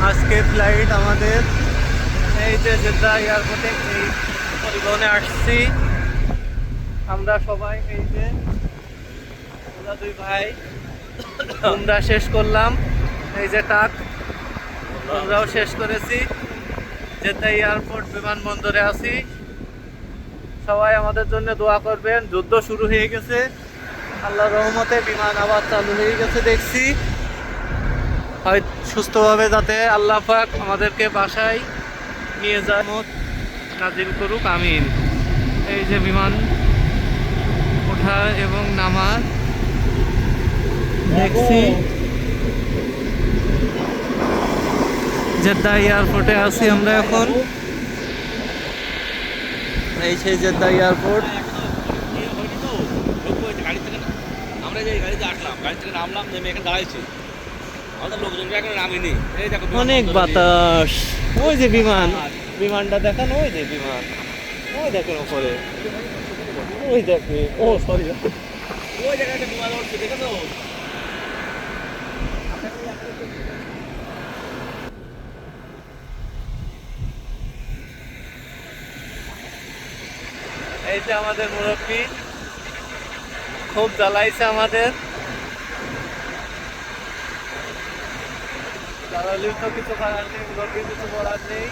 আজকে ফ্লাইট আমাদের। এই যে জেদ্দা এয়ারপোর্টে এই পরিবহনে আসছি আমরা সবাই। এই যে আমরা দুই ভাই আমরা শেষ করলাম। এই যে টাক আমরাও শেষ করেছি। জেদ্দা এয়ারপোর্ট বিমানবন্দরে আছি। সবাই আমাদের জন্য দোয়া করবেন। যুদ্ধ শুরু হয়ে গেছে, আল্লাহর রহমতে বিমান আবার চালু হয়ে গেছে দেখছি। হয় সুস্থভাবে যাতে আল্লাহ পাক আমাদেরকে বাসায় নিয়ে যায় নাজিল করুক, আমিন। এই যে বিমান ওঠা এবং নামা দেখছি। জেদ্দা এয়ারপোর্টে আছি আমরা এখন। এই সেই জেদ্দা এয়ারপোর্ট। আমরা যে গাড়িতে আসলাম, গাড়ি থেকে নামলাম, নেমে এখানে দাঁড়াইছি। আমাদের লোকজন এখন নামিনি। এই দেখো অনেক বাতাস। ওই যে বিমান, বিমানটা দেখান। ওই যে বিমান, ওই দেখেন উপরে, ওই দেখে। ও সরি, ওই জায়গায় একটা বিমান উঠছে, দেখেছো? এই যে আমাদের মুরব্বী খুব জ্বালাইছে আমাদের। জ্বালালিও তো কিছু করার নেই, মুরব্বী কিছু করার নেই।